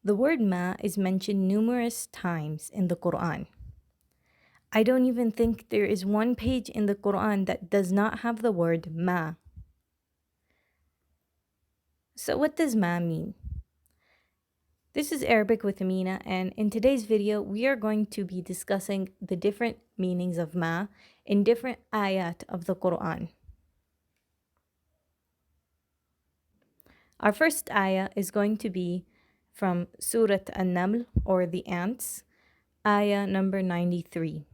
The word ma is mentioned numerous times in the Qur'an. I don't even think there is one page in the Qur'an that does not have the word ma. So what does ma mean? This is Arabic with Amina, and in today's video we are going to be discussing the different meanings of ma in different ayat of the Qur'an. Our first ayah is going to be from Surah An-Naml, or the ants, ayah number 93.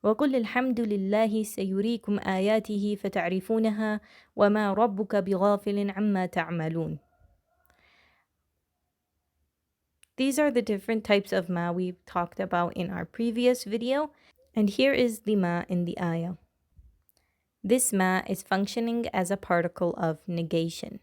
وَقُلِ الْحَمْدُ لِلَّهِ سَيُرِيكُمْ آيَاتِهِ فَتَعْرِفُونَهَا وَمَا رَبُّكَ بِغَافِلٍ عَمَّا تَعْمَلُونَ. These are the different types of ma we've talked about in our previous video, and here is the ma in the ayah. This ma is functioning as a particle of negation.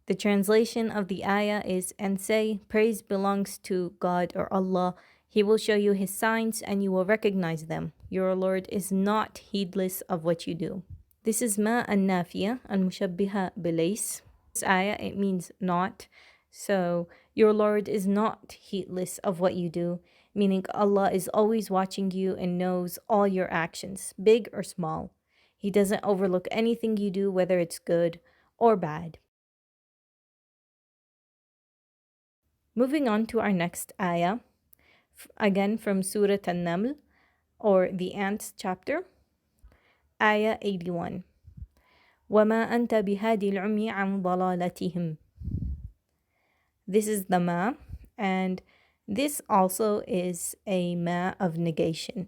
The translation of the ayah is, and say, praise belongs to God or Allah. He will show you His signs and you will recognize them. Your Lord is not heedless of what you do. This is ma النافية المشبهة بليس. This ayah, it means not. So your Lord is not heedless of what you do, meaning Allah is always watching you and knows all your actions, big or small. He doesn't overlook anything you do, whether it's good or bad. Moving on to our next ayah, again from Surah An-Naml, or the Ants chapter, ayah 81. وَمَا أَنْتَ بِهَادِ الْعُمْيِ عَنْ ضَلَالَتِهِمْ. This is the ma, and this also is a ma of negation,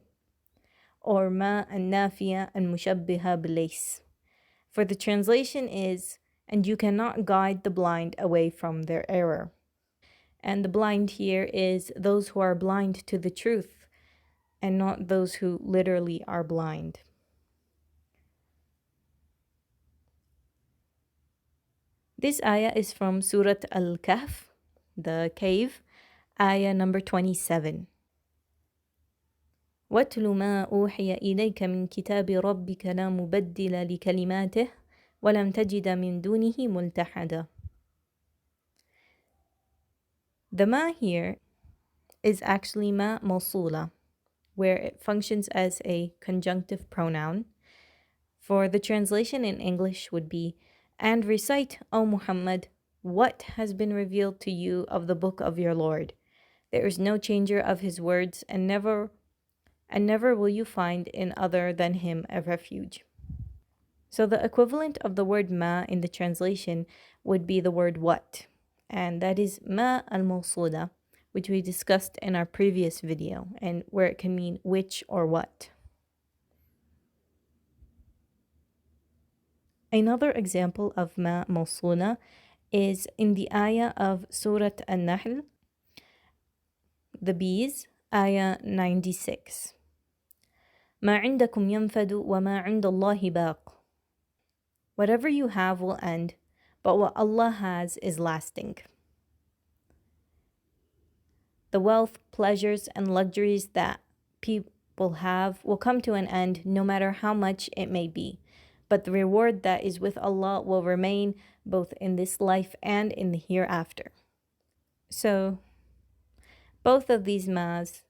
or ma النافية المشبهة بليس. For the translation is, and you cannot guide the blind away from their error. And the blind here is those who are blind to the truth, and not those who literally are blind. This ayah is from Surah Al-Kahf, the cave, ayah number 27. وَاتْلُ مَا أُوحِيَ إِلَيْكَ مِنْ كِتَابِ رَبِّكَ لَا مُبَدِّلَ لِكَلِمَاتِهِ وَلَمْ تَجِدَ مِنْ دُونِهِ مُلْتَحَدًا. The ma here is actually ma موصولة, where it functions as a conjunctive pronoun. For the translation in English would be, and recite, O Muhammad, what has been revealed to you of the book of your Lord. There is no changer of his words, and never will you find in other than him a refuge. So the equivalent of the word ma in the translation would be the word what, and that is ma al-موصولة, which we discussed in our previous video, and where it can mean which or what. Another example of ma موصولة is in the ayah of Surah An-Nahl, the bees, ayah 96. ما عندكم ينفد وما عند الله باق. Whatever you have will end, but what Allah has is lasting. The wealth, pleasures, and luxuries that people have will come to an end, no matter how much it may be. But the reward that is with Allah will remain both in this life and in the hereafter. So, both of these ma's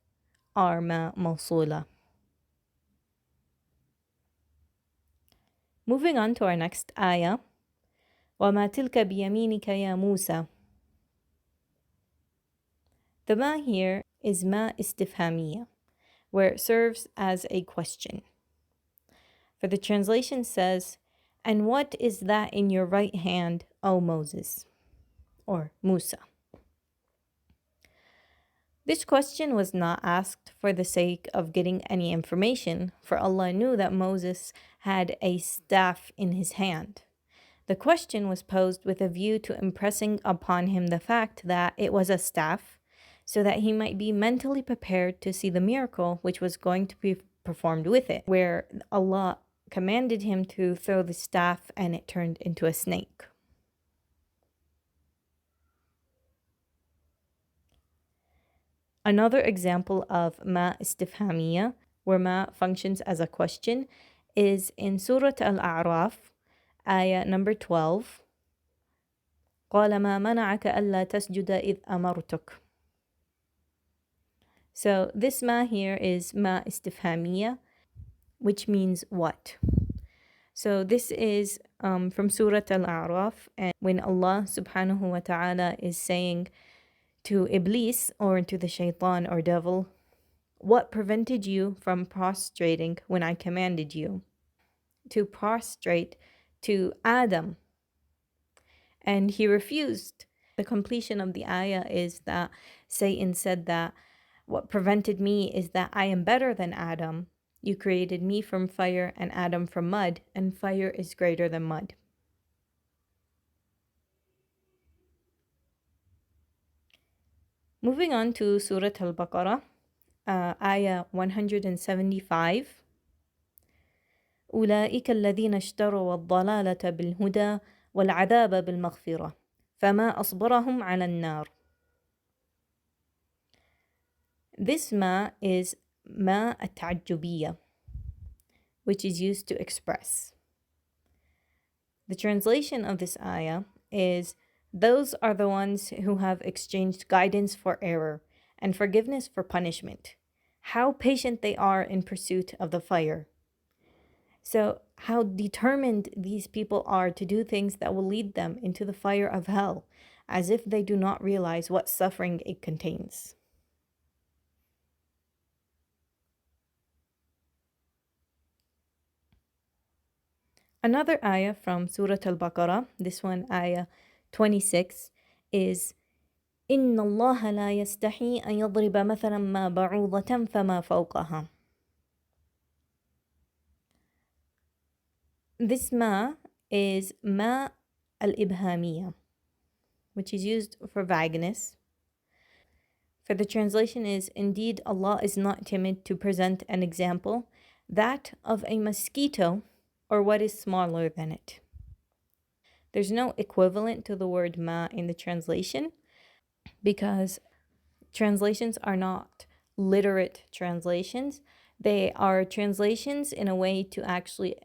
are ma موصولة. Moving on to our next ayah. وَمَا تِلْكَ بِيَمِينِكَ يَا مُوسَى. The ma here is ma الاستفهامية, where it serves as a question. For the translation says, and what is that in your right hand, O Moses, or Musa? This question was not asked for the sake of getting any information, for Allah knew that Moses had a staff in his hand. The question was posed with a view to impressing upon him the fact that it was a staff, so that he might be mentally prepared to see the miracle which was going to be performed with it, where Allah commanded him to throw the staff and it turned into a snake. Another example of ma istifhamiyya, where ma functions as a question, is in Surah Al-A'raf, ayah number 12. قال ما منعك ألا تسجد إذ أمرتك. So this ma here is ma استفهامية, which means what. So this is from Surah Al-A'raf, and when Allah subhanahu wa ta'ala is saying to Iblis, or to the shaitan or devil, what prevented you from prostrating when I commanded you to prostrate to Adam? And he refused. The completion of the ayah is that Satan said that what prevented me is that I am better than Adam. You created me from fire and Adam from mud, and fire is greater than mud. Moving on to Surah Al-Baqarah, ayah 175. أولئك الذين اشتروا الضلالة بالهدى والعذاب بالمغفرة فما أصبرهم على النار. This ma is ma التعجبية, which is used to express. The translation of this ayah is, those are the ones who have exchanged guidance for error and forgiveness for punishment. How patient they are in pursuit of the fire. So how determined these people are to do things that will lead them into the fire of hell, as if they do not realize what suffering it contains. Another ayah from Surah Al-Baqarah, this one ayah 26, is إن الله لا يستحي أن يضرب مثلا ما بعوضة فما فوقها. This ma is ma al-ibhamiyya, which is used for vagueness. For the translation is, indeed Allah is not timid to present an example, that of a mosquito or what is smaller than it. There's no equivalent to the word ma in the translation, because translations are not literate translations. They are translations in a way to actually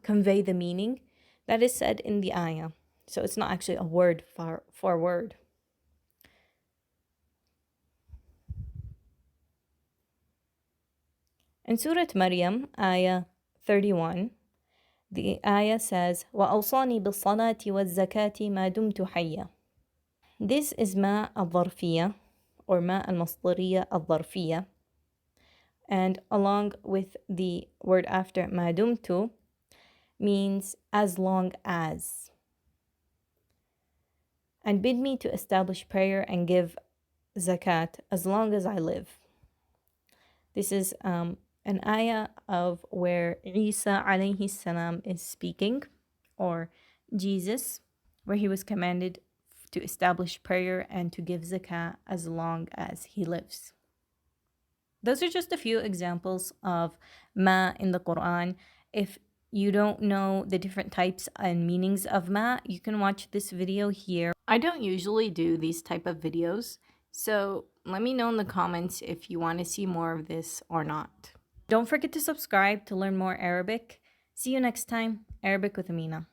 convey the meaning that is said in the ayah. So it's not actually a word for word. In Surah Maryam, ayah 31, the ayah says, وَأَوْصَانِي بِالصَّلَاةِ وَالزَّكَاةِ مَا دُمْتُ حَيًّا. This is ma al-zarfiyya, or ma al-masdariya al-zarfiyya. And along with the word after ma dumtu means as long as. And bid me to establish prayer and give zakat as long as I live. This is an ayah of where Isa alayhi salam is speaking, or Jesus, where he was commanded to establish prayer and to give zakat as long as he lives. Those are just a few examples of ma in the Quran. If you don't know the different types and meanings of ma, you can watch this video here. I don't usually do these type of videos, so let me know in the comments if you want to see more of this or not. Don't forget to subscribe to learn more Arabic. See you next time. Arabic with Amina.